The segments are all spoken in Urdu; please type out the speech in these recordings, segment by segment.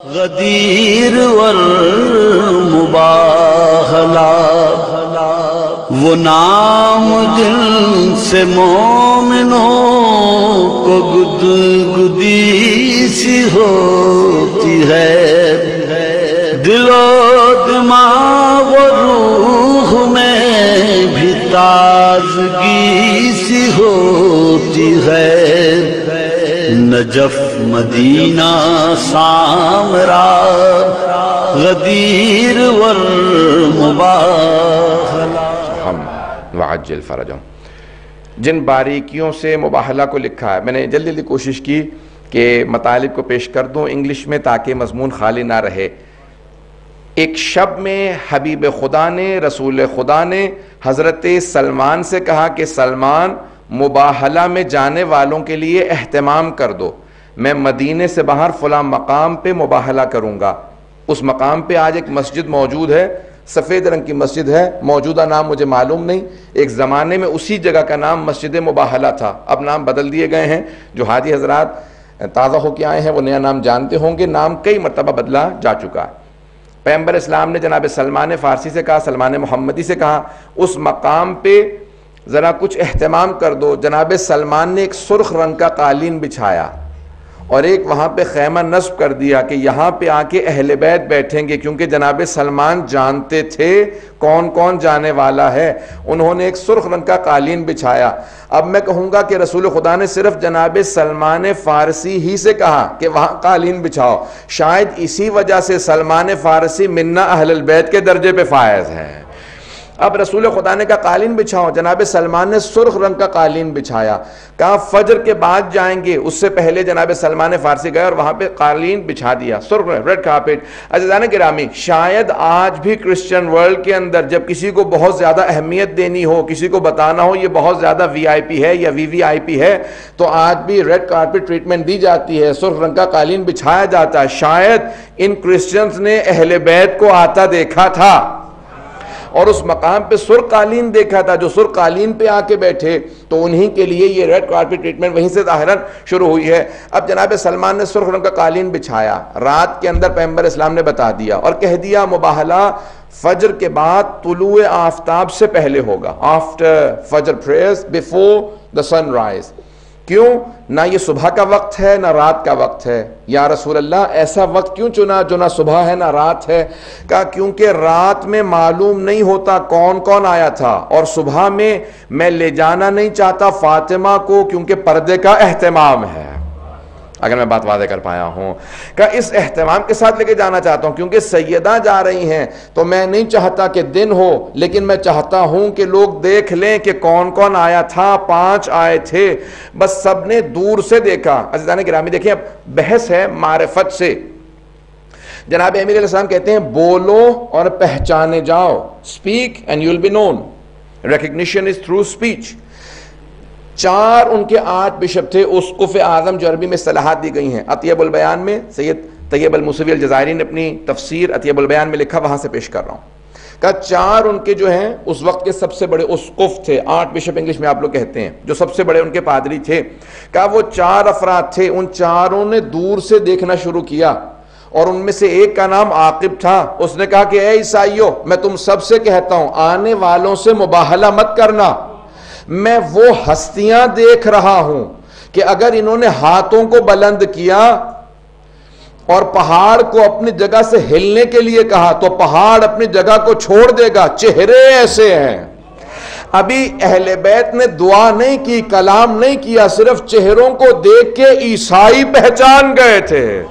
غدیر والمباہلہ وہ نام دل سے مومنوں کو گدگدی سی ہوتی ہے، دل و دماغ و روح میں بھی تازگی سی ہوتی ہے، نجف مدینہ سامرا غدیر والمباہلہ وعجل فرجہم۔ جن باریکیوں سے مباہلہ کو لکھا ہے، میں نے جلدی کوشش کی کہ مطالب کو پیش کر دوں انگلش میں تاکہ مضمون خالی نہ رہے۔ ایک شب میں حبیب خدا نے، رسول خدا نے حضرت سلمان سے کہا کہ سلمان مباہلہ میں جانے والوں کے لیے اہتمام کر دو، میں مدینے سے باہر فلاں مقام پہ مباہلہ کروں گا۔ اس مقام پہ آج ایک مسجد موجود ہے، سفید رنگ کی مسجد ہے، موجودہ نام مجھے معلوم نہیں، ایک زمانے میں اسی جگہ کا نام مسجد مباہلہ تھا، اب نام بدل دیے گئے ہیں۔ جو حاجی حضرات تازہ ہو کے آئے ہیں وہ نیا نام جانتے ہوں گے، نام کئی مرتبہ بدلا جا چکا ہے۔ پیغمبر اسلام نے جناب سلمان فارسی سے کہا، سلمان محمدی سے کہا اس مقام پہ ذرا کچھ اہتمام کر دو۔ جناب سلمان نے ایک سرخ رنگ کا قالین بچھایا اور ایک وہاں پہ خیمہ نصب کر دیا کہ یہاں پہ آ کے اہل بیت بیٹھیں گے، کیونکہ جناب سلمان جانتے تھے کون کون جانے والا ہے۔ انہوں نے ایک سرخ رنگ کا قالین بچھایا۔ اب میں کہوں گا کہ رسول خدا نے صرف جناب سلمان فارسی ہی سے کہا کہ وہاں قالین بچھاؤ، شاید اسی وجہ سے سلمان فارسی منا اہل البیت کے درجے پہ فائز ہے۔ اب رسول خدا نے کہا قالین بچھاؤ، جناب سلمان نے سرخ رنگ کا قالین بچھایا، کہا فجر کے بعد جائیں گے، اس سے پہلے جناب سلمان فارسی گئے اور وہاں پہ قالین بچھا دیا، سرخ ریڈ کارپیٹ۔ عزیزان گرامی، شاید آج بھی کرسچن ورلڈ کے اندر جب کسی کو بہت زیادہ اہمیت دینی ہو، کسی کو بتانا ہو یہ بہت زیادہ وی آئی پی ہے یا وی وی آئی پی ہے، تو آج بھی ریڈ کارپیٹ ٹریٹمنٹ دی جاتی ہے، سرخ رنگ کا قالین بچھایا جاتا ہے۔ شاید ان کرسچنز نے اہل بیت کو آتا دیکھا تھا اور اس مقام پہ سرخ قالین دیکھا تھا، جو سرخ قالین پہ آ کے بیٹھے تو انہی کے لیے یہ ریڈ کارپیٹ ٹریٹمنٹ وہیں سے ظاہراً شروع ہوئی ہے۔ اب جناب سلمان نے سرخ رنگ کا قالین بچھایا، رات کے اندر پیغمبر اسلام نے بتا دیا اور کہہ دیا مباہلہ فجر کے بعد طلوع آفتاب سے پہلے ہوگا، after Fajr prayers before the sunrise. کیوں؟ نہ یہ صبح کا وقت ہے نہ رات کا وقت ہے۔ یا رسول اللہ ایسا وقت کیوں چنا جو نہ صبح ہے نہ رات ہے؟ کہا کیونکہ رات میں معلوم نہیں ہوتا کون کون آیا تھا، اور صبح میں لے جانا نہیں چاہتا فاطمہ کو کیونکہ پردے کا اہتمام ہے۔ اگر میں بات واضح کر پایا ہوں کہ اس اہتمام کے ساتھ لے کے جانا چاہتا ہوں، کیونکہ سیدہ جا رہی ہیں تو میں نہیں چاہتا کہ دن ہو، لیکن میں چاہتا ہوں کہ لوگ دیکھ لیں کہ کون کون آیا تھا۔ 5 آئے تھے، بس سب نے دور سے دیکھا۔ عزیزان گرامی دیکھیں، اب بحث ہے معرفت سے۔ جناب امیر علیہ السلام کہتے ہیں بولو اور پہچانے جاؤ، speak and you'll be known, recognition is through speech۔ 4 ان کے 8 بشپ تھے، اسقف اعظم جو عربی میں اصطلاحات دی گئی ہیں۔ عطیب البیان میں سید طیب الموسوی الجزائری نے اپنی تفسیر عطیب البیان میں لکھا، وہاں سے پیش کر رہا ہوں۔ کہا 4 ان کے جو ہیں اس وقت کے سب سے بڑے اسقف تھے، 8 بشپ انگلش میں آپ لوگ کہتے ہیں، جو سب سے بڑے ان کے پادری تھے۔ کہا وہ 4 افراد تھے، ان 4 نے دور سے دیکھنا شروع کیا، اور ان میں سے ایک کا نام عاقب تھا۔ اس نے کہا کہ اے عیسائیو، میں تم سب سے کہتا ہوں آنے والوں سے مباہلہ مت کرنا، میں وہ ہستیاں دیکھ رہا ہوں کہ اگر انہوں نے ہاتھوں کو بلند کیا اور پہاڑ کو اپنی جگہ سے ہلنے کے لیے کہا تو پہاڑ اپنی جگہ کو چھوڑ دے گا۔ چہرے ایسے ہیں۔ ابھی اہل بیت نے دعا نہیں کی، کلام نہیں کیا، صرف چہروں کو دیکھ کے عیسائی پہچان گئے تھے۔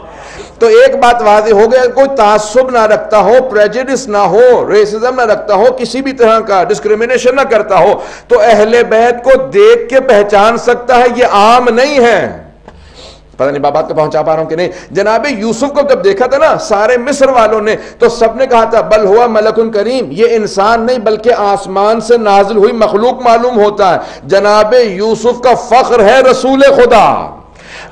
تو ایک بات واضح ہو گیا، کوئی تعصب نہ رکھتا ہو، پریجڈس نہ ہو، ریسزم نہ رکھتا ہو، کسی بھی طرح کا ڈسکریمنیشن نہ کرتا ہو، تو اہل بیت کو دیکھ کے پہچان سکتا ہے، یہ عام نہیں ہے۔ پتہ نہیں بات کو پہنچا پا رہا ہوں کہ نہیں۔ جناب یوسف کو جب دیکھا تھا نا سارے مصر والوں نے، تو سب نے کہا تھا بل ہوا ملک کریم، یہ انسان نہیں بلکہ آسمان سے نازل ہوئی مخلوق معلوم ہوتا ہے۔ جناب یوسف کا فخر ہے رسول خدا۔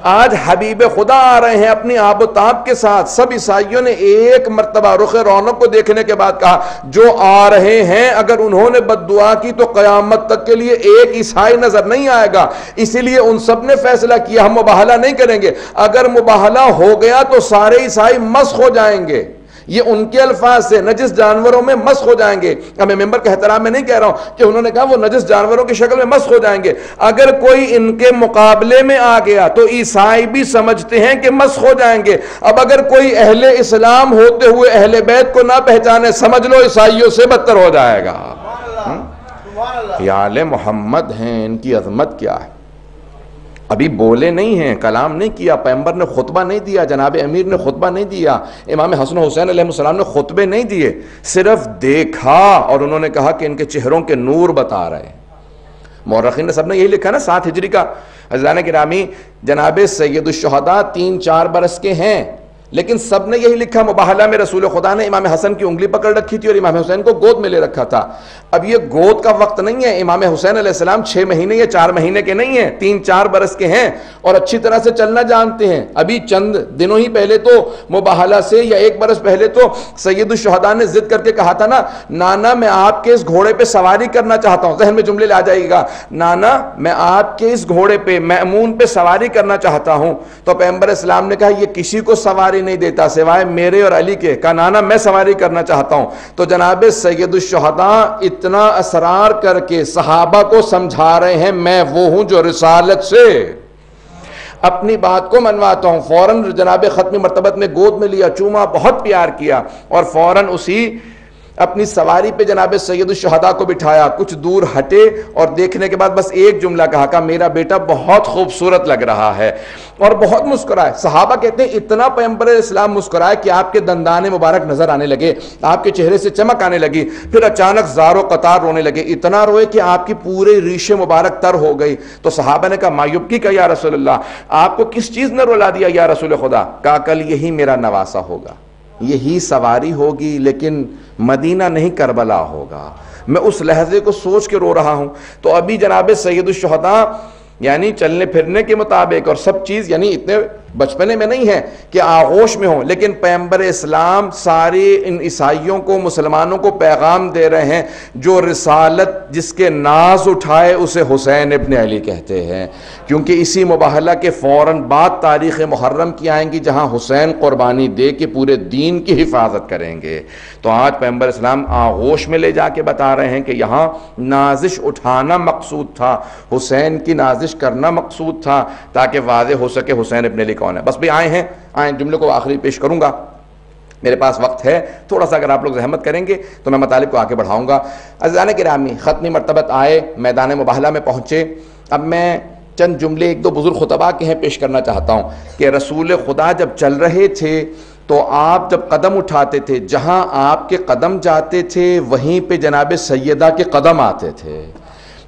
آج حبیب خدا آ رہے ہیں اپنی آب و تاب کے ساتھ. سب عیسائیوں نے ایک مرتبہ رخ رونق کو دیکھنے کے بعد کہا جو آ رہے ہیں اگر انہوں نے بد دعا کی تو قیامت تک کے لیے ایک عیسائی نظر نہیں آئے گا. اسی لیے ان سب نے فیصلہ کیا ہم مباہلہ نہیں کریں گے. اگر مباہلہ ہو گیا تو سارے عیسائی مسخ ہو جائیں گے. یہ ان کے الفاظ سے نجس جانوروں میں مسخ ہو جائیں گے. اب میں ممبر کے احترام میں نہیں کہہ رہا ہوں کہ انہوں نے کہا وہ نجس جانوروں کی شکل میں مسخ ہو جائیں گے. اگر کوئی ان کے مقابلے میں آ گیا تو عیسائی بھی سمجھتے ہیں کہ مسخ ہو جائیں گے. اب اگر کوئی اہل اسلام ہوتے ہوئے اہل بیت کو نہ پہچانے سمجھ لو عیسائیوں سے بدتر ہو جائے گا. خیال محمد ہیں, ان کی عظمت کیا ہے. ابھی بولے نہیں ہیں, کلام نہیں کیا, پیغمبر نے خطبہ نہیں دیا, جناب امیر نے خطبہ نہیں دیا, امام حسن و حسین علیہ السلام نے خطبے نہیں دیے, صرف دیکھا اور انہوں نے کہا کہ ان کے چہروں کے نور بتا رہے ہیں. مورخین نے سب نے یہی لکھا نا 7 ہجری کا. عزیزان گرامی, جناب سید الشہداء 3-4 برس کے ہیں, لیکن سب نے یہی لکھا مباہلہ میں رسول خدا نے امام حسن کی انگلی پکڑ رکھی تھی اور امام حسین کو گود میں لے رکھا تھا. اب یہ گود کا وقت نہیں ہے. امام حسین علیہ السلام 6 مہینے یا 4 مہینے کے نہیں ہیں, 3-4 برس کے ہیں اور اچھی طرح سے چلنا جانتے ہیں. ابھی چند دنوں ہی پہلے تو مباہلہ سے یا 1 برس پہلے تو سید الشہداء نے ضد کر کے کہا تھا نا, نانا میں آپ کے اس گھوڑے پہ سواری کرنا چاہتا ہوں. ذہن میں جملے لے آ جائے گا, نانا میں آپ کے اس گھوڑے پہ مأمون پہ سواری کرنا چاہتا ہوں. تو پیغمبر اسلام نے کہا یہ کسی کو سواری نہیں دیتا سوائے میرے اور علی کے. کہا نانا میں سواری کرنا چاہتا ہوں. تو جناب سید الشہداء اتنا اسرار کر کے صحابہ کو سمجھا رہے ہیں میں وہ ہوں جو رسالت سے اپنی بات کو منواتا ہوں. فوراً جناب ختمی مرتبت میں گود میں لیا, چوما, بہت پیار کیا اور فوراً اسی اپنی سواری پہ جناب سید الشہداء کو بٹھایا. کچھ دور ہٹے اور دیکھنے کے بعد بس ایک جملہ کہا میرا بیٹا بہت خوبصورت لگ رہا ہے, اور بہت مسکرائے. صحابہ کہتے ہیں اتنا پیغمبر اسلام مسکرائے کہ آپ کے دندان مبارک نظر آنے لگے, آپ کے چہرے سے چمک آنے لگی. پھر اچانک زار و قطار رونے لگے, اتنا روئے کہ آپ کی پورے ریش مبارک تر ہو گئی. تو صحابہ نے کہا مایوب کی یا رسول اللہ, آپ کو کس چیز نے رلا دیا یا رسول خدا؟ کہا کل یہی میرا نواسہ ہوگا, یہی سواری ہوگی, لیکن مدینہ نہیں کربلا ہوگا. میں اس لحظے کو سوچ کے رو رہا ہوں. تو ابھی جناب سید الشہداء یعنی چلنے پھرنے کے مطابق اور سب چیز یعنی اتنے بچپنے میں نہیں ہے کہ آغوش میں ہوں, لیکن پیغمبر اسلام سارے ان عیسائیوں کو, مسلمانوں کو پیغام دے رہے ہیں جو رسالت جس کے ناز اٹھائے اسے حسین ابن علی کہتے ہیں, کیونکہ اسی مباہلہ کے فوراً بعد تاریخ محرم کی آئیں گی جہاں حسین قربانی دے کے پورے دین کی حفاظت کریں گے. تو آج پیغمبر اسلام آغوش میں لے جا کے بتا رہے ہیں کہ یہاں نازش اٹھانا مقصود تھا, حسین کی نازش کرنا مقصود تھا تاکہ واضح ہو سکے حسین ابن علی کون ہے. بس بھی آئے جملے کو آخری پیش کروں گا, میرے پاس وقت ہے تھوڑا سا, اگر آپ لوگ زحمت کریں گے تو میں مطالب کو آگے بڑھاؤں گا. عزیزان گرامی, ختمی مرتبت آئے, میدان مباہلہ میں پہنچے. اب میں چند جملے 1-2 بزرگ خطباء کے ہیں پیش کرنا چاہتا ہوں کہ رسول خدا جب چل رہے تھے تو آپ جب قدم اٹھاتے تھے, جہاں آپ کے قدم جاتے تھے وہیں پہ جناب سیدہ کے قدم آتے تھے.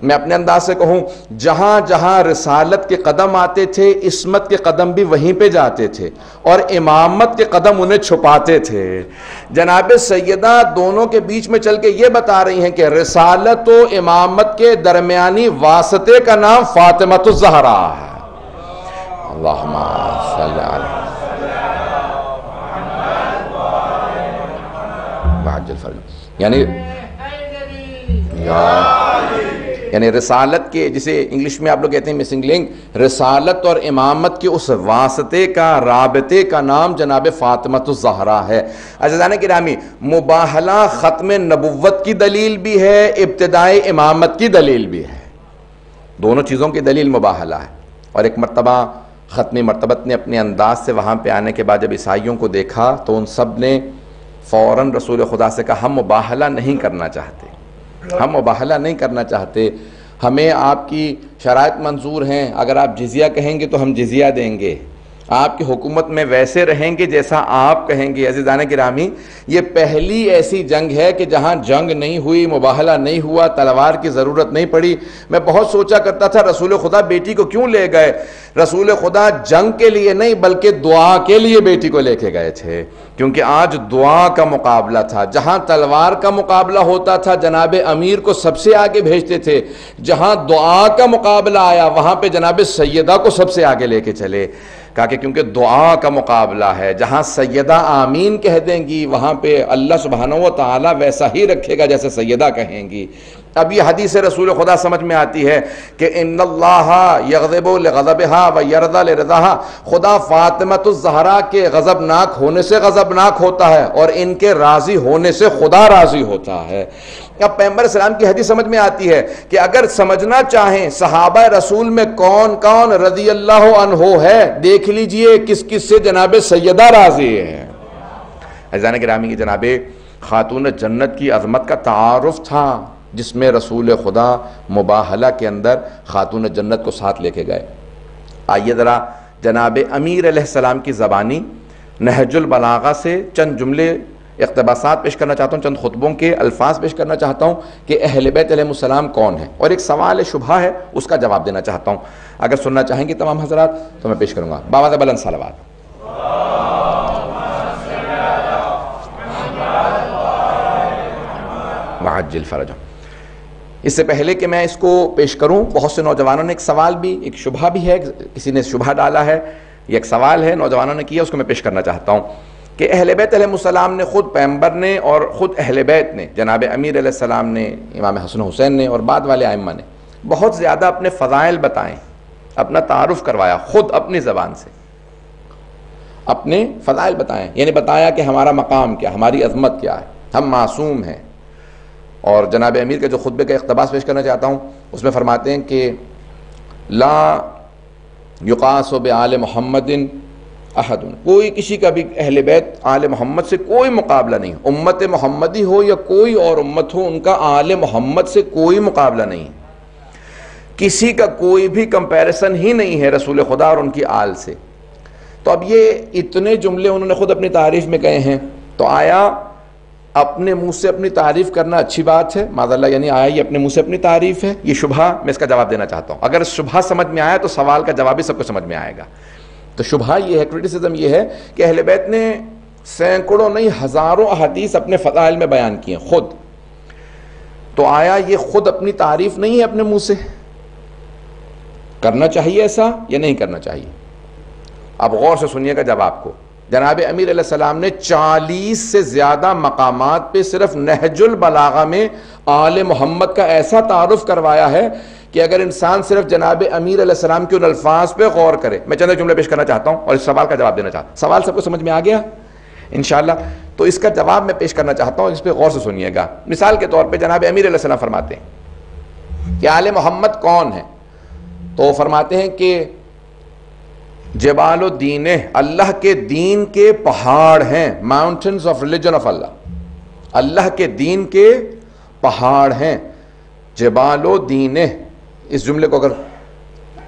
میں اپنے انداز سے کہوں, جہاں جہاں رسالت کے قدم آتے تھے عصمت کے قدم بھی وہیں پہ جاتے تھے, اور امامت کے قدم انہیں چھپاتے تھے. جناب سیدہ دونوں کے بیچ میں چل کے یہ بتا رہی ہیں کہ رسالت و امامت کے درمیانی واسطے کا نام فاطمۃ الزہرا ہے. اللہم صلی علی یعنی رسالت کے, جسے انگلش میں آپ لوگ کہتے ہیں مسنگ لنک, رسالت اور امامت کے اس واسطے کا, رابطے کا نام جناب فاطمۃ الزہرا ہے. عزیزان گرامی, مباہلہ ختم نبوت کی دلیل بھی ہے, ابتدائی امامت کی دلیل بھی ہے. دونوں چیزوں کی دلیل مباہلہ ہے. اور ایک مرتبہ ختمی مرتبت نے اپنے انداز سے وہاں پہ آنے کے بعد جب عیسائیوں کو دیکھا تو ان سب نے فوراً رسول خدا سے کہا ہم مباہلہ نہیں کرنا چاہتے, ہم مباہلہ نہیں کرنا چاہتے, ہمیں آپ کی شرائط منظور ہیں, اگر آپ جزیہ کہیں گے تو ہم جزیہ دیں گے, آپ کی حکومت میں ویسے رہیں گے جیسا آپ کہیں گے۔ عزیزان گرامی، یہ پہلی ایسی جنگ ہے کہ جہاں جنگ نہیں ہوئی، مباہلہ نہیں ہوا، تلوار کی ضرورت نہیں پڑی۔ میں بہت سوچا کرتا تھا رسول خدا بیٹی کو کیوں لے گئے؟ رسول خدا جنگ کے لیے نہیں بلکہ دعا کے لیے بیٹی کو لے کے گئے تھے، کیونکہ آج دعا کا مقابلہ تھا۔ جہاں تلوار کا مقابلہ ہوتا تھا جناب امیر کو سب سے آگے بھیجتے تھے، جہاں دعا کا مقابلہ آیا وہاں پہ جناب سیدہ کو سب سے آگے لے کے چلے، کہا کہ کیونکہ دعا کا مقابلہ ہے۔ جہاں سیدہ آمین کہہ دیں گی وہاں پہ اللہ سبحانہ و تعالی ویسا ہی رکھے گا جیسے سیدہ کہیں گی۔ اب یہ حدیث رسول خدا سمجھ میں آتی ہے کہ ان اللہ یغضب لغضبها ویرضى لرضاها، خدا فاطمۃ الزہرا کے غضبناک ہونے سے غضبناک ہوتا ہے اور ان کے راضی ہونے سے خدا راضی ہوتا ہے۔ اب پیغمبر اسلام کی حدیث سمجھ میں آتی ہے کہ اگر سمجھنا چاہیں صحابہ رسول میں کون کون رضی اللہ عنہ ہے، دیکھ لیجئے کس کس سے جناب سیدہ راضی ہے۔ عزیزان گرامی، کی جناب خاتون جنت کی عظمت کا تعارف تھا جس میں رسول خدا مباہلہ کے اندر خاتون جنت کو ساتھ لے کے گئے۔ آئیے ذرا جناب امیر علیہ السلام کی زبانی نہج البلاغہ سے چند جملے اقتباسات پیش کرنا چاہتا ہوں، چند خطبوں کے الفاظ پیش کرنا چاہتا ہوں کہ اہل بیت علیہ السلام کون ہیں، اور ایک سوال شبہ ہے اس کا جواب دینا چاہتا ہوں۔ اگر سننا چاہیں گے تمام حضرات تو میں پیش کروں گا۔ باوازِ بلند صلوات۔ وعجل فرجہ۔ اس سے پہلے کہ میں اس کو پیش کروں، بہت سے نوجوانوں نے ایک سوال بھی، ایک شبہ بھی ہے، کسی نے شبہ ڈالا ہے، یہ ایک سوال ہے نوجوانوں نے کیا، اس کو میں پیش کرنا چاہتا ہوں کہ اہل بیت علیہ السلام نے خود پیغمبر نے اور خود اہل بیت نے، جناب امیر علیہ السلام نے، امام حسن حسین نے اور بعد والے ائمہ نے بہت زیادہ اپنے فضائل بتائیں، اپنا تعارف کروایا، خود اپنی زبان سے اپنے فضائل بتائیں، یعنی بتایا کہ ہمارا مقام کیا، ہماری عظمت کیا ہے، ہم معصوم ہیں۔ اور جناب امیر کے جو خطبے کا اقتباس پیش کرنا چاہتا ہوں اس میں فرماتے ہیں کہ لا یقاس بآل محمد احد، کوئی کسی کا بھی اہل بیت آل محمد سے کوئی مقابلہ نہیں، امت محمدی ہو یا کوئی اور امت ہو، ان کا آل محمد سے کوئی مقابلہ نہیں، کسی کا کوئی بھی کمپیریسن ہی نہیں ہے رسول خدا اور ان کی آل سے۔ تو اب یہ اتنے جملے انہوں نے خود اپنی تعریف میں کہے ہیں، تو آیا اپنے منہ سے اپنی تعریف کرنا اچھی بات ہے؟ معاذ اللہ، یعنی آیا یہ اپنے منہ سے اپنی تعریف ہے؟ یہ شبہ میں اس کا جواب دینا چاہتا ہوں۔ اگر شبہ سمجھ میں آیا تو سوال کا جواب بھی سب کو سمجھ میں آئے گا۔ تو شبہ یہ ہے، کرٹیسزم یہ ہے کہ اہل بیت نے سینکڑوں نہیں ہزاروں احادیث اپنے فضائل میں بیان کیے ہیں خود، تو آیا یہ خود اپنی تعریف نہیں ہے اپنے منہ سے؟ کرنا چاہیے ایسا یا نہیں کرنا چاہیے؟ اب غور سے سنیے گا جواب کو۔ جناب امیر علیہ السلام نے 40 سے زیادہ مقامات پہ صرف نہج البلاغہ میں آل محمد کا ایسا تعارف کروایا ہے کہ اگر انسان صرف جناب امیر علیہ السلام کے ان الفاظ پہ غور کرے۔ میں چند جملے پیش کرنا چاہتا ہوں اور اس سوال کا جواب دینا چاہتا ہوں۔ سوال سب کو سمجھ میں آ گیا انشاءاللہ؟ تو اس کا جواب میں پیش کرنا چاہتا ہوں، اس پہ غور سے سنیے گا۔ مثال کے طور پہ جناب امیر علیہ السلام فرماتے ہیں کہ آل محمد کون ہے، تو فرماتے ہیں کہ جبال الدین، اللہ کے دین کے پہاڑ ہیں، ماؤنٹنز آف ریلیجن آف اللہ، اللہ کے دین کے پہاڑ ہیں، جبال الدین۔ اس جملے کو اگر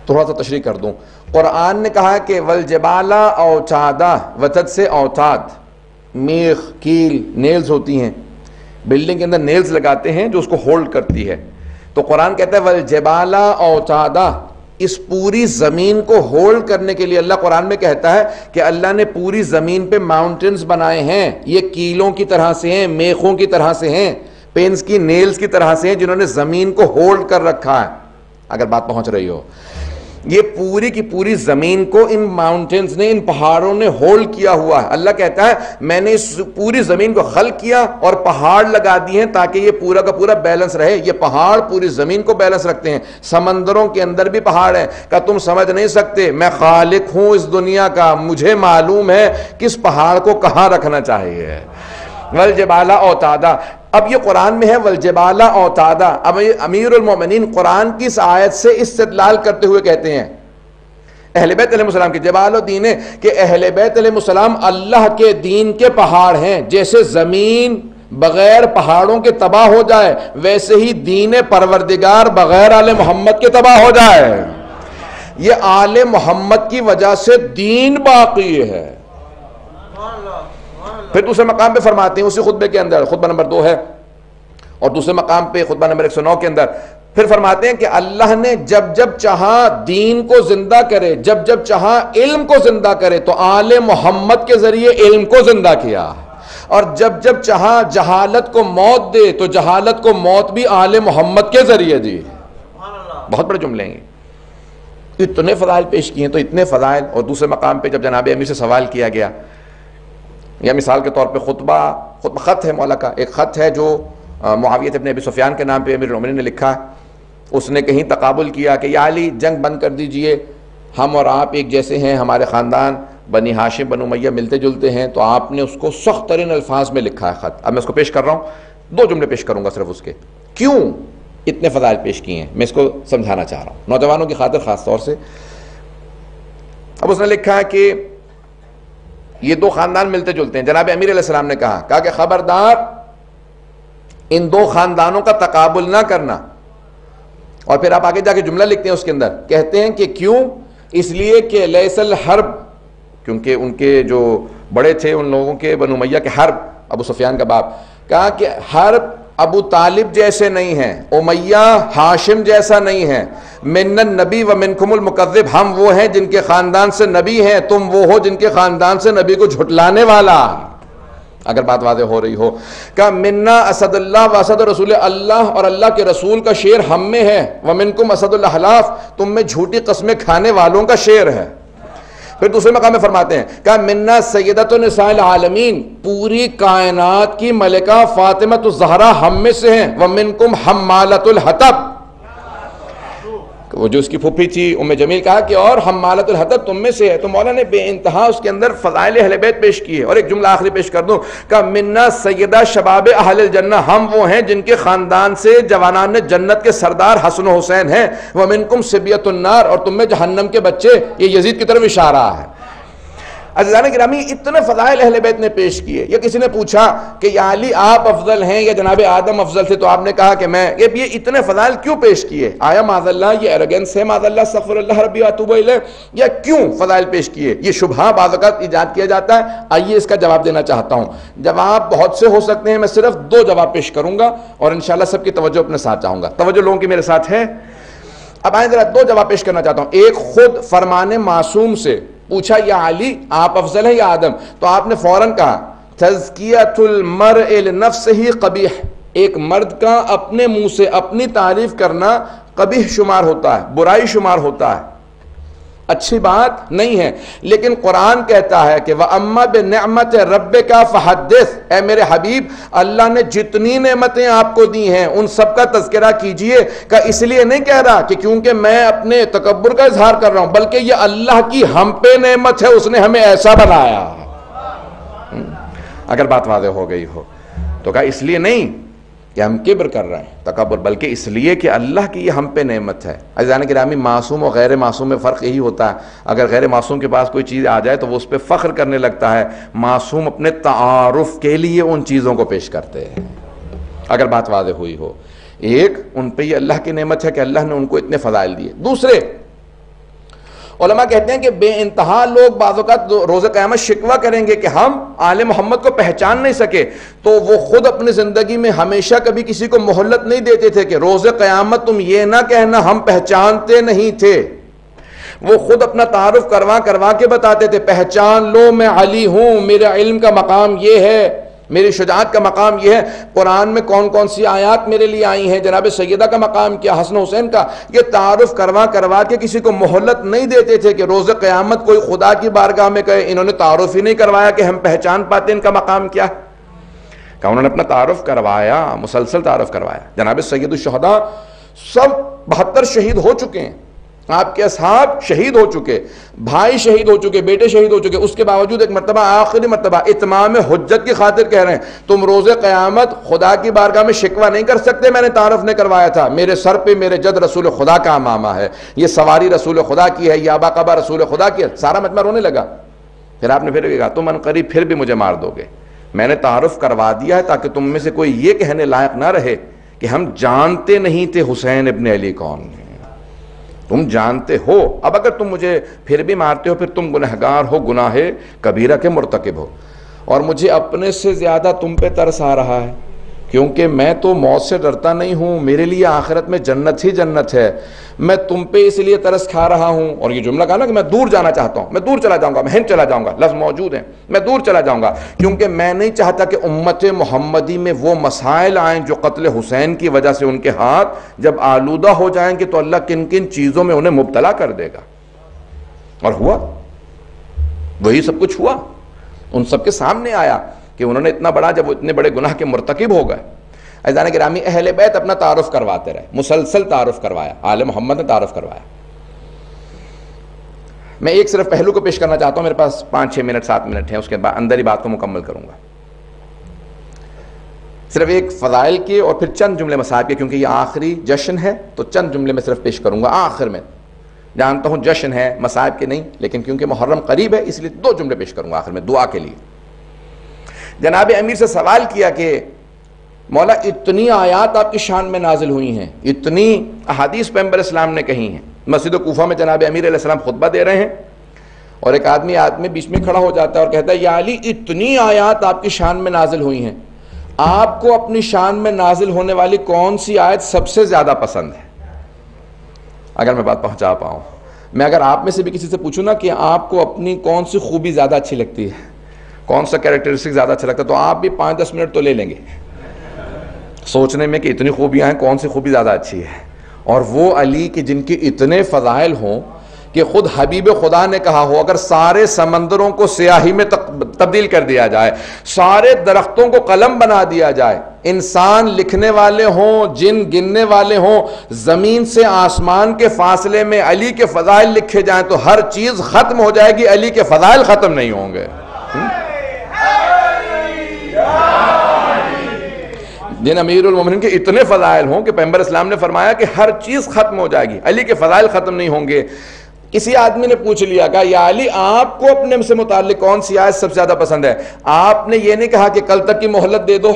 تھوڑا سا تشریح کر دوں، قرآن نے کہا کہ والجبال اوتادا، وتد سے اوتاد، میخ، کیل، نیلز ہوتی ہیں، بلڈنگ کے اندر نیلز لگاتے ہیں جو اس کو ہولڈ کرتی ہے، تو قرآن کہتا ہے والجبال اوتادا، اس پوری زمین کو ہولڈ کرنے کے لیے اللہ قرآن میں کہتا ہے کہ اللہ نے پوری زمین پہ ماؤنٹنز بنائے ہیں، یہ کیلوں کی طرح سے ہیں، میخوں کی طرح سے ہیں، پینس کی نیلز کی طرح سے ہیں، جنہوں نے زمین کو ہولڈ کر رکھا ہے۔ اگر بات پہنچ رہی ہو، یہ پوری کی پوری زمین کو ان ماؤنٹنز نے، ان پہاڑوں نے ہولڈ کیا ہوا ہے۔ اللہ کہتا ہے میں نے اس پوری زمین کو خلق کیا اور پہاڑ لگا دیے ہیں تاکہ یہ پورا کا پورا بیلنس رہے۔ یہ پہاڑ پوری زمین کو بیلنس رکھتے ہیں، سمندروں کے اندر بھی پہاڑ ہیں۔ کہ تم سمجھ نہیں سکتے، میں خالق ہوں اس دنیا کا، مجھے معلوم ہے کس پہاڑ کو کہاں رکھنا چاہیے۔ والجبال اوتادا، اب یہ قرآن میں ہے والجبال اوتادا۔ اب امیر المومنین قرآن کی اس آیت سے استدلال کرتے ہوئے کہتے ہیں اہل بیت علیہ السلام کے جبال الدین، کہ اہل بیت علیہ السلام اللہ کے دین کے پہاڑ ہیں۔ جیسے زمین بغیر پہاڑوں کے تباہ ہو جائے، ویسے ہی دین پروردگار بغیر آل محمد کے تباہ ہو جائے۔ یہ آل محمد کی وجہ سے دین باقی ہے۔ پھر دوسرے مقام پہ فرماتے ہیں اسی خطبے کے اندر، خطبہ نمبر 2 ہے، اور دوسرے مقام پہ خطبہ نمبر 109 کے اندر پھر فرماتے ہیں کہ اللہ نے جب جب چاہا دین کو زندہ کرے، جب جب چاہا علم کو زندہ کرے، تو آل محمد کے ذریعے علم کو زندہ کیا، اور جب جب چاہا جہالت کو موت دے تو جہالت کو موت بھی آل محمد کے ذریعے دی۔ بہت بڑے جملے ہیں، اتنے فضائل پیش کیے ہیں، تو اتنے فضائل۔ اور دوسرے مقام پہ جب جناب امیر سے سوال کیا گیا، یا مثال کے طور پہ خطبہ خط ہے مولا کا، ایک خط ہے جو معاویہ ابن ابی سفیان کے نام پہ امیر المومنین نے لکھا، اس نے کہیں تقابل کیا کہ یا علی جنگ بند کر دیجئے، ہم اور آپ ایک جیسے ہیں، ہمارے خاندان بنی ہاشم بنو امیہ ملتے جلتے ہیں، تو آپ نے اس کو سخت ترین الفاظ میں لکھا ہے خط۔ اب میں اس کو پیش کر رہا ہوں، 2 جملے پیش کروں گا صرف اس کے، کیوں اتنے فضائل پیش کیے ہیں، میں اس کو سمجھانا چاہ رہا ہوں نوجوانوں کی خاطر خاص طور سے۔ اب اس نے لکھا ہے کہ یہ 2 خاندان ملتے جلتے ہیں، جناب امیر علیہ السلام نے کہا کہ خبردار ان 2 خاندانوں کا تقابل نہ کرنا، اور پھر آپ آگے جا کے جملہ لکھتے ہیں اس کے اندر، کہتے ہیں کہ کیوں؟ اس لیے کہ لیس الحرب، کیونکہ ان کے جو بڑے تھے ان لوگوں کے بنو امیہ کے حرب، ابو سفیان کا باپ، کہا کہ حرب ابو طالب جیسے نہیں ہیں، امیہ ہاشم جیسا نہیں ہے، من النبی و منکم المکذب، ہم وہ ہیں جن کے خاندان سے نبی ہیں، تم وہ ہو جن کے خاندان سے نبی کو جھٹلانے والا، اگر بات واضح ہو رہی ہو۔ کہ منا اسد اللہ و اسد رسول اللہ، اور اللہ کے رسول کا شیر ہم میں ہے، ومنکم اسد الاحلاف، تم میں جھوٹی قسمیں کھانے والوں کا شیر ہے۔ پھر دوسرے مقام میں فرماتے ہیں کہ منا سیدۃ نساء العالمین، پوری کائنات کی ملکہ فاطمہ الزہرا ہم میں سے ہیں، ومنکم حمالۃ الحطب، وہ جو اس کی پھوپھی تھی ام جمیل، کہا کہ اور حمالۃ الحطب تم میں سے ہے۔ تو مولا نے بے انتہا اس کے اندر فضائل اہل بیت پیش کیے، اور ایک جملہ آخری پیش کر دوں کہ منا سیدہ شباب اہل الجنہ، ہم وہ ہیں جن کے خاندان سے جوانان جنت کے سردار حسن و حسین ہیں، ومنکم صبیۃ النار، اور تم میں جہنم کے بچے، یہ یزید کی طرف اشارہ ہے۔ عزیزان گرامی، اتنے فضائل اہل بیت نے پیش کیے۔ یا کسی نے پوچھا کہ یا علی آپ افضل ہیں یا جناب آدم افضل تھے، تو آپ نے کہا کہ میں، یہ اتنے فضائل کیوں پیش کیے؟ آیا معاذ اللہ یہ ایروگنس ہے، معاذ اللہ استغفر اللہ ربی واتوب الیہ، یا کیوں فضائل پیش کیے؟ یہ شبہہ بعض اوقات ایجاد کیا جاتا ہے، آئیے اس کا جواب دینا چاہتا ہوں۔ جواب بہت سے ہو سکتے ہیں، میں صرف 2 جواب پیش کروں گا، اور انشاءاللہ سب کی توجہ اپنے ساتھ چاہوں گا، توجہ لوگوں کی میرے ساتھ ہے۔ اب آئیں ذرا 2 جواب پیش کرنا چاہتا ہوں۔ ایک خود فرمان معصوم سے پوچھا یا علی آپ افضل ہیں یا آدم، تو آپ نے فوراً کہا تزکیۃ المرء لنفسہ قبیح، ایک مرد کا اپنے منہ سے اپنی تعریف کرنا قبیح شمار ہوتا ہے، برائی شمار ہوتا ہے، اچھی بات نہیں ہے۔ لیکن قرآن کہتا ہے کہ وَأَمَّا بِنِعْمَةِ رَبِّكَ فَحَدِّثْ، اے میرے حبیب اللہ نے جتنی نعمتیں آپ کو دی ہیں ان سب کا تذکرہ کیجئے، کہ اس لیے نہیں کہہ رہا کہ کیونکہ میں اپنے تکبر کا اظہار کر رہا ہوں، بلکہ یہ اللہ کی ہم پہ نعمت ہے، اس نے ہمیں ایسا بنایا۔ اگر بات واضح ہو گئی ہو تو کہا اس لیے نہیں کہ ہم کبر کر رہے ہیں، تکبر، بلکہ اس لیے کہ اللہ کی یہ ہم پہ نعمت ہے۔ عزیزان گرامی، معصوم و غیر معصوم میں فرق یہی ہوتا ہے، اگر غیر معصوم کے پاس کوئی چیز آ جائے تو وہ اس پہ فخر کرنے لگتا ہے، معصوم اپنے تعارف کے لیے ان چیزوں کو پیش کرتے ہیں۔ اگر بات واضح ہوئی ہو، ایک ان پہ یہ اللہ کی نعمت ہے کہ اللہ نے ان کو اتنے فضائل دیے۔ دوسرے علماء کہتے ہیں کہ بے انتہا لوگ بعض اوقات روز قیامت شکوہ کریں گے کہ ہم آل محمد کو پہچان نہیں سکے، تو وہ خود اپنی زندگی میں ہمیشہ کبھی کسی کو مہلت نہیں دیتے تھے کہ روز قیامت تم یہ نہ کہنا ہم پہچانتے نہیں تھے، وہ خود اپنا تعارف کروا کے بتاتے تھے، پہچان لو میں علی ہوں، میرے علم کا مقام یہ ہے، میری شجاعت کا مقام یہ ہے، قرآن میں کون کون سی آیات میرے لیے آئی ہیں، جناب سیدہ کا مقام کیا، حسن حسین کا، یہ تعارف کروا کے کسی کو مہلت نہیں دیتے تھے کہ روز قیامت کوئی خدا کی بارگاہ میں کہے انہوں نے تعارف ہی نہیں کروایا کہ ہم پہچان پاتے ان کا مقام کیا ہے، کہ انہوں نے اپنا تعارف کروایا، مسلسل تعارف کروایا۔ جناب سید الشہداء سب 72 شہید ہو چکے ہیں، آپ کے اصحاب شہید ہو چکے، بھائی شہید ہو چکے، بیٹے شہید ہو چکے، اس کے باوجود ایک مرتبہ، آخری مرتبہ اتمام حجت کی خاطر کہہ رہے ہیں تم روز قیامت خدا کی بارگاہ میں شکوہ نہیں کر سکتے میں نے تعارف نہیں کروایا تھا، میرے سر پہ میرے جد رسول خدا کا امامہ ہے، یہ سواری رسول خدا کی ہے، یہ آبا قبا رسول خدا کی ہے۔ سارا مجمع رونے لگا۔ پھر آپ نے پھر کہا تم عنقریب پھر بھی مجھے مار دو گے، میں نے تعارف کروا دیا ہے تاکہ تم میں سے کوئی یہ کہنے لائق نہ رہے کہ ہم جانتے نہیں تھے حسین ابن علی کون ہے۔ تم جانتے ہو، اب اگر تم مجھے پھر بھی مارتے ہو پھر تم گنہگار ہو، گناہ کبیرہ کے مرتکب ہو، اور مجھے اپنے سے زیادہ تم پہ ترس آ رہا ہے، کیونکہ میں تو موت سے ڈرتا نہیں ہوں، میرے لیے آخرت میں جنت ہی جنت ہے، میں تم پہ اس لیے ترس کھا رہا ہوں۔ اور یہ جملہ کہا نا کہ میں دور جانا چاہتا ہوں، میں دور چلا جاؤں گا، میں ہند چلا جاؤں گا، لفظ موجود ہیں، میں دور چلا جاؤں گا، کیونکہ میں نہیں چاہتا کہ امت محمدی میں وہ مسائل آئیں جو قتل حسین کی وجہ سے ان کے ہاتھ جب آلودہ ہو جائیں گے تو اللہ کن کن چیزوں میں انہیں مبتلا کر دے گا۔ اور ہوا، وہی سب کچھ ہوا، ان سب کے سامنے آیا کہ انہوں نے اتنا بڑا، جب وہ اتنے بڑے گناہ کے مرتکب ہو گئے۔ عزیزان گرامی، اہل بیت اپنا تعارف کرواتے رہے، مسلسل تعارف کروایا، آل محمد نے تعارف کروایا۔ میں ایک صرف پہلو کو پیش کرنا چاہتا ہوں، میرے پاس 5-6 منٹ 7 منٹ ہیں، اس کے بعد اندر ہی بات کو مکمل کروں گا۔ صرف ایک فضائل کے اور پھر چند جملے مصائب کے، کیونکہ یہ آخری جشن ہے تو چند جملے میں صرف پیش کروں گا آخر میں۔ جانتا ہوں جشن ہے، مصائب کے نہیں، لیکن کیونکہ محرم قریب ہے اس لیے 2 جملے پیش کروں گا آخر میں دعا کے لیے۔ جناب امیر سے سوال کیا کہ مولا اتنی آیات آپ کی شان میں نازل ہوئی ہیں، اتنی احادیث پیغمبر اسلام نے کہی ہیں، مسجد کوفہ میں جناب امیر علیہ السلام خطبہ دے رہے ہیں اور ایک آدمی بیچ میں کھڑا ہو جاتا ہے اور کہتا ہے یا علی اتنی آیات آپ کی شان میں نازل ہوئی ہیں، آپ کو اپنی شان میں نازل ہونے والی کون سی آیت سب سے زیادہ پسند ہے؟ اگر میں بات پہنچا پاؤں، میں اگر آپ میں سے بھی کسی سے پوچھوں نا کہ آپ کو اپنی کون سی خوبی زیادہ اچھی لگتی ہے، کون سا کیریکٹرسٹک زیادہ اچھا لگتا ہے، تو آپ بھی 5-10 منٹ تو لے لیں گے سوچنے میں کہ اتنی خوبیاں ہیں، کون سی خوبی زیادہ اچھی ہے۔ اور وہ علی کہ جن کے اتنے فضائل ہوں کہ خود حبیب خدا نے کہا ہو اگر سارے سمندروں کو سیاہی میں تبدیل کر دیا جائے، سارے درختوں کو قلم بنا دیا جائے، انسان لکھنے والے ہوں، جن گننے والے ہوں، زمین سے آسمان کے فاصلے میں علی کے فضائل لکھے جائیں تو ہر چیز ختم ہو جائے گی، علی کے فضائل ختم نہیں ہوں گے۔ جن امیر المومنین کے اتنے فضائل ہوں کہ پیغمبر اسلام نے فرمایا کہ ہر چیز ختم ہو جائے گی، علی کے فضائل ختم نہیں ہوں گے۔ کسی آدمی نے پوچھ لیا کہ یا علی آپ کو اپنے سے متعلق کون سی آیت سب سے زیادہ پسند ہے؟ آپ نے یہ نہیں کہا کہ کل تک کی مہلت دے دو،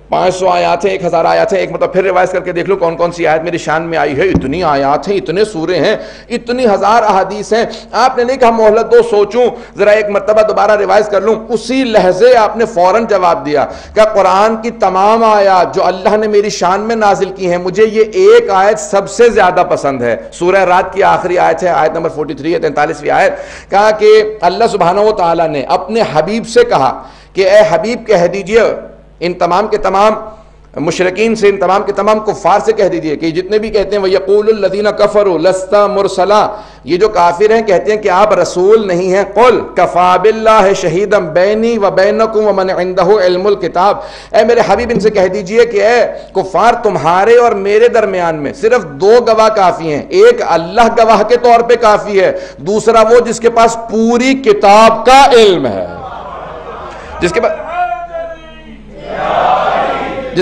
500 آیات ہیں، 1000 آیات ہیں، ایک مرتبہ پھر ریوائز کر کے دیکھ لو کون کون سی آیت میری شان میں آئی ہے، اتنی آیات ہیں، اتنے سورے ہیں، اتنی 1000 احادیث ہیں۔ آپ نے نہیں کہا مہلت دو، سوچوں ذرا ایک مرتبہ دوبارہ ریوائز کر لوں، اسی لحظے آپ نے فوراً جواب دیا کہ قرآن کی تمام آیات جو اللہ نے میری شان میں نازل کی ہیں مجھے یہ ایک آیت سب سے زیادہ پسند ہے۔ سورہ رات کی آخری آیت ہے، آیت نمبر 43 ہے، 43ویں آیت، کہا کہ اللہ سبحانہ و تعالیٰ نے اپنے حبیب سے کہا کہ اے حبیب کہہ دیجئے ان تمام کے تمام مشرکین سے، ان تمام کے تمام کفار سے کہہ دیجئے کہ جتنے بھی کہتے ہیں وَيَقُولُ الَّذِينَ كَفَرُوا لَسْتَ مُرْسَلًا، یہ جو کافر ہیں کہتے ہیں کہ آپ رسول نہیں ہیں، قُلْ كَفَى بِاللَّهِ شَهِيدًا بَيْنِي وَبَيْنَكُمْ وَمَنْ عِنْدَهُ عِلْمُ الْكِتَابِ، اے میرے حبیب ان سے کہہ دیجئے کہ اے کفار تمہارے اور میرے درمیان میں صرف 2 گواہ کافی ہیں، ایک اللہ گواہ کے طور پہ کافی ہے، دوسرا وہ جس کے پاس پوری کتاب کا علم ہے، جس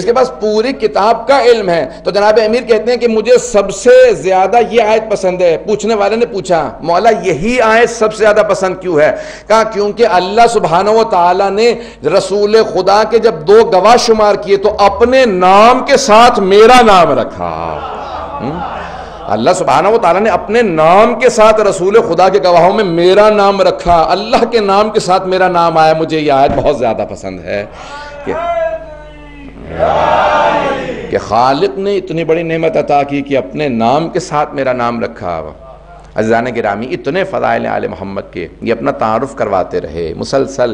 کے پاس پوری کتاب کا علم ہے۔ تو جناب امیر کہتے ہیں کہ مجھے سب سے زیادہ یہ آیت پسند ہے۔ پوچھنے والے نے پوچھا مولا یہی آیت سب سے زیادہ پسند کیوں ہے؟ کہا کیونکہ اللہ سبحانہ و تعالیٰ نے رسول خدا کے جب 2 گواہ شمار کیے تو اپنے نام کے ساتھ میرا نام رکھا۔ اللہ سبحانہ و تعالیٰ نے اپنے نام کے ساتھ رسول خدا کے گواہوں میں میرا نام رکھا، اللہ کے نام کے ساتھ میرا نام آیا، مجھے یہ آیت بہت زیادہ پسند ہے کہ خالق نے اتنی بڑی نعمت عطا کی کہ اپنے نام کے ساتھ میرا نام رکھا۔ عزیزان گرامی، اتنے فضائل آل محمد کے، یہ اپنا تعارف کرواتے رہے مسلسل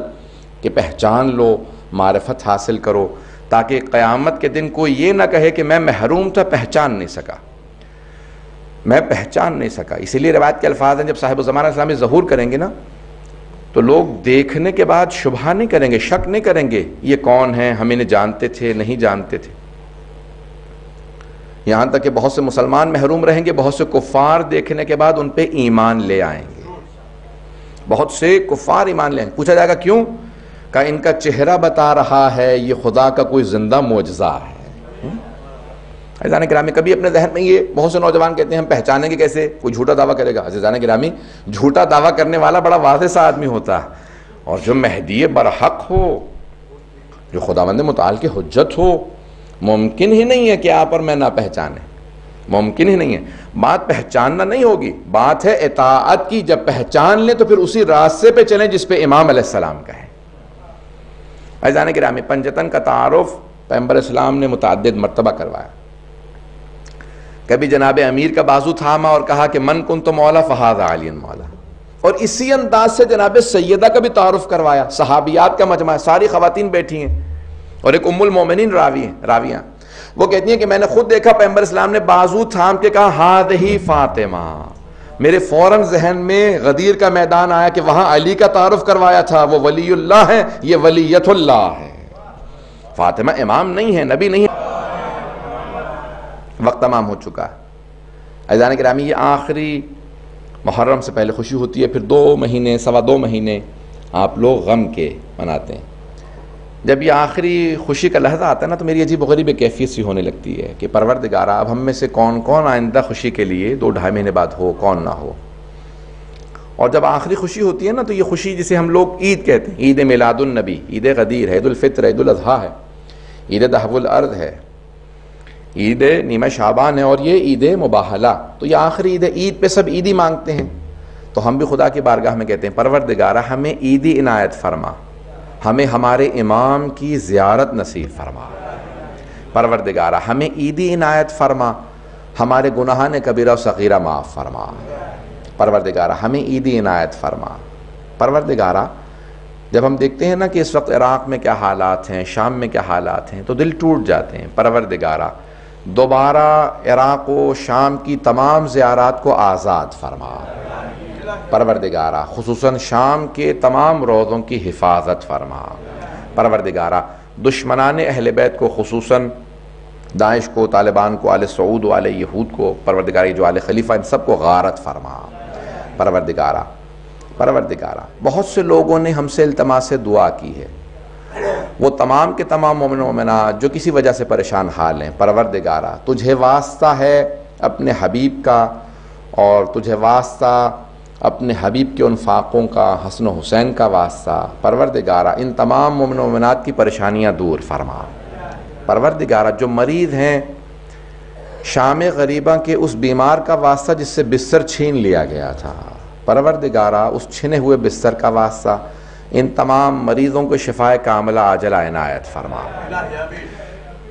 کہ پہچان لو، معرفت حاصل کرو، تاکہ قیامت کے دن کوئی یہ نہ کہے کہ میں محروم تھا، پہچان نہیں سکا، میں پہچان نہیں سکا۔ اسی لیے روایت کے الفاظ ہیں جب صاحب زمانہ اسلامی ظہور کریں گے نا تو لوگ دیکھنے کے بعد شبہ نہیں کریں گے، شک نہیں کریں گے یہ کون ہیں، ہم انہیں جانتے تھے نہیں جانتے تھے۔ یہاں تک کہ بہت سے مسلمان محروم رہیں گے، بہت سے کفار دیکھنے کے بعد ان پہ ایمان لے آئیں گے، بہت سے کفار ایمان لے آئیں گے۔ پوچھا جائے گا کیوں؟ کہ ان کا چہرہ بتا رہا ہے یہ خدا کا کوئی زندہ معجزہ ہے۔ عزیزان گرامی، کبھی اپنے ذہن میں یہ بہت سے نوجوان کہتے ہیں ہم پہچانیں گے کیسے، کوئی جھوٹا دعویٰ کرے گا۔ عزیزان گرامی، جھوٹا دعویٰ کرنے والا بڑا واضح سا آدمی ہوتا ہے، اور جو مہدی برحق ہو، جو خداوند متعال کی حجت ہو، ممکن ہی نہیں ہے کہ آپ اور میں نہ پہچانے۔ ممکن ہی نہیں ہے. بات پہچاننا نہیں ہوگی، بات ہے اطاعت کی. جب پہچان لیں تو پھر اسی راستے پہ چلیں جس پہ امام علیہ السلام کا ہے. عزیزان گرامی، پنجتن کا تعارف پیغمبر اسلام نے متعدد مرتبہ کروایا. کبھی جناب امیر کا بازو تھاما اور کہا کہ من کنت مولا فہذا علی مولا. اور اسی انداز سے جناب سیدہ کا بھی تعارف کروایا. صحابیات کا مجمع، ساری خواتین بیٹھی ہیں اور ایک ام المومنین راویہ وہ کہتی ہیں کہ میں نے خود دیکھا پیغمبر اسلام نے بازو تھام کے کہا ہذہ فاطمہ. میرے فوراً ذہن میں غدیر کا میدان آیا کہ وہاں علی کا تعارف کروایا تھا، وہ ولی اللہ ہے، یہ ولیت اللہ ہے. فاطمہ امام نہیں ہے، نبی نہیں ہے. وقت تمام ہو چکا ہے. عزیزان گرامی، یہ آخری محرم سے پہلے خوشی ہوتی ہے، پھر 2 مہینے 2.25 مہینے آپ لوگ غم کے مناتے ہیں. جب یہ آخری خوشی کا لحظہ آتا ہے نا تو میری عجیب و غریب کیفیت سی ہونے لگتی ہے کہ پروردگارہ اب ہم میں سے کون کون آئندہ خوشی کے لیے 2-2.5 مہینے بعد ہو، کون نہ ہو. اور جب آخری خوشی ہوتی ہے نا تو یہ خوشی جسے ہم لوگ عید کہتے ہیں، عید میلاد النبی، عید غدیر ہے، عید الفطر ہے، عید الاضحیٰ ہے، عید دہو الارض ہے، عید نیمہ شعبان ہے، اور یہ عید مباہلہ. تو یہ آخری عید پہ سب عیدی مانگتے ہیں. تو ہم بھی خدا کی بارگاہ میں کہتے ہیں پروردگارہ ہمیں عیدی عنایت فرما، ہمیں ہمارے امام کی زیارت نصیب فرما. پروردگارہ ہمیں عیدی عنایت فرما، ہمارے گناہان کبیرہ و صغیرہ معاف فرما. پروردگارہ ہمیں عیدی عنایت فرما. پروردگارہ جب ہم دیکھتے ہیں نا کہ اس وقت عراق میں کیا حالات ہیں، شام میں کیا حالات ہیں، تو دل ٹوٹ جاتے ہیں. پروردگارہ دوبارہ عراق و شام کی تمام زیارات کو آزاد فرما. پروردگارہ خصوصاً شام کے تمام روضوں کی حفاظت فرما. پروردگارہ دشمنان اہل بیت کو، خصوصاً داعش کو، طالبان کو، آل سعود و آل یہود کو، پروردگارہ جو آل خلیفہ ان سب کو غارت فرما. پروردگارہ بہت سے لوگوں نے ہم سے التماس دعا کی ہے، وہ تمام کے تمام مومن و مومنات جو کسی وجہ سے پریشان حال ہیں. پروردگارہ تجھے واسطہ ہے اپنے حبیب کا، اور تجھے واسطہ اپنے حبیب کے ان فاقوں کا، حسن و حسین کا واسطہ. پروردگارہ ان تمام مومن و مومنات کی پریشانیاں دور فرما. پروردگارہ جو مریض ہیں شام غریبہ کے اس بیمار کا واسطہ جس سے بستر چھین لیا گیا تھا، پروردگارہ اس چھنے ہوئے بستر کا واسطہ ان تمام مریضوں کو شفاء کاملہ عاجلہ عنایت فرما.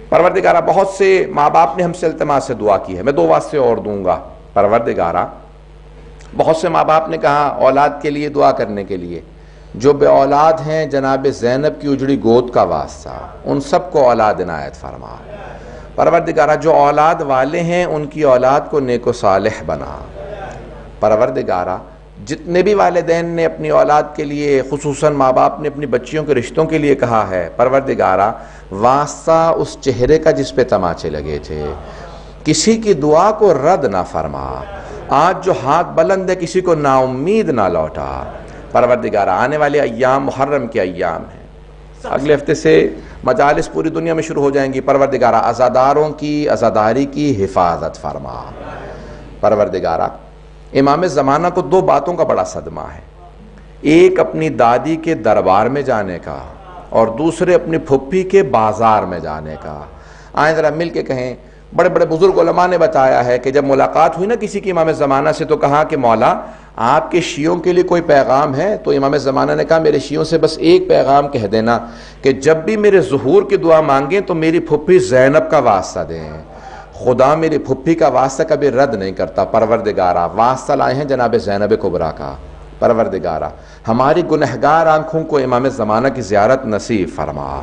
پروردگارہ بہت سے ماں باپ نے ہم سے التماس سے دعا کی ہے، میں 2 واسطے اور دوں گا. پروردگارہ بہت سے ماں باپ نے کہا اولاد کے لیے دعا کرنے کے لیے. جو بے اولاد ہیں جناب زینب کی اجڑی گود کا واسطہ، ان سب کو اولاد عنایت فرما. پروردگارہ جو اولاد والے ہیں ان کی اولاد کو نیک و صالح بنا. پروردگارہ جتنے بھی والدین نے اپنی اولاد کے لیے، خصوصاً ماں باپ نے اپنی بچیوں کے رشتوں کے لیے کہا ہے، پروردگارہ واسطہ اس چہرے کا جس پہ تماچے لگے تھے، کسی کی دعا کو رد نہ فرما. آج جو ہاتھ بلند ہے کسی کو نا امید نہ لوٹا. پروردگارہ آنے والے ایام محرم کے ایام ہیں، اگلے ہفتے سے مجالس پوری دنیا میں شروع ہو جائیں گی. پروردگارہ عزاداروں کی عزاداری کی حفاظت فرما. پروردگارہ امام زمانہ کو 2 باتوں کا بڑا صدمہ ہے، ایک اپنی دادی کے دربار میں جانے کا، اور دوسرے اپنی پھپھی کے بازار میں جانے کا. آئیں ذرا مل کے کہیں. بڑے بڑے بزرگ علماء نے بتایا ہے کہ جب ملاقات ہوئی نا کسی کی امام زمانہ سے تو کہا کہ مولا آپ کے شیعوں کے لیے کوئی پیغام ہے؟ تو امام زمانہ نے کہا میرے شیعوں سے بس ایک پیغام کہہ دینا کہ جب بھی میرے ظہور کی دعا مانگیں تو میری پھپھی زینب کا واسطہ دیں. خدا میری پھپھی کا واسطہ کبھی رد نہیں کرتا. پروردگارہ واسطہ لائے ہیں جناب زینب کبریٰ کا. پروردگارہ ہماری گنہگار آنکھوں کو امام زمانہ کی زیارت نصیب فرما.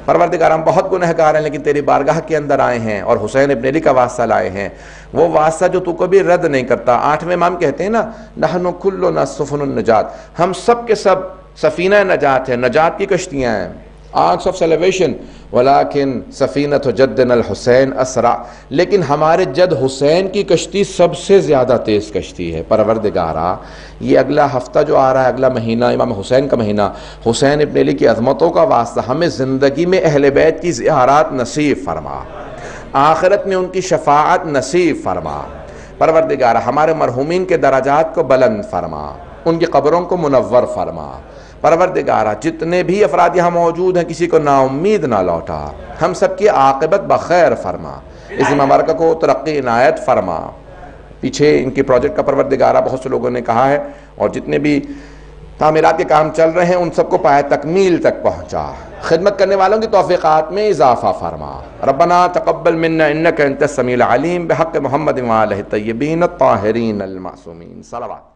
پروردگار ہم بہت گنہگار ہیں لیکن تیری بارگاہ کے اندر آئے ہیں اور حسین ابن علی کا واسطہ لائے ہیں، وہ واسطہ جو تو کبھی رد نہیں کرتا. 8ویں امام کہتے ہیں نا نحن کلنا سفن النجات، ہم سب کے سب سفینہ نجات ہیں، نجات کی کشتیاں ہیں، آرکس آف سیلیویشن. ولیکن سفینۃ جدنا الحسین اسرع، لیکن ہمارے جد حسین کی کشتی سب سے زیادہ تیز کشتی ہے. پروردگارہ یہ اگلا ہفتہ جو آ رہا ہے، اگلا مہینہ امام حسین کا مہینہ، حسین ابن علی کی عظمتوں کا واسطہ ہمیں زندگی میں اہل بیت کی زیارات نصیب فرما، آخرت میں ان کی شفاعت نصیب فرما. پروردگارہ ہمارے مرحومین کے درجات کو بلند فرما، ان کی قبروں کو منور فرما. پروردگارہ جتنے بھی افراد یہاں موجود ہیں کسی کو نا امید نہ لوٹا، ہم سب کی عاقبت بخیر فرما. اس مبارکہ کو ترقی عنایت فرما. پیچھے ان کے پروجیکٹ کا پروردگارہ بہت سے لوگوں نے کہا ہے، اور جتنے بھی تعمیرات کے کام چل رہے ہیں ان سب کو پائے تکمیل تک پہنچا. خدمت کرنے والوں کی توفیقات میں اضافہ فرما. ربنا تقبل منا انک انت السمیع العلیم بحق محمد وآلہ الطیبین الطاہرین المعصومین. صلوات.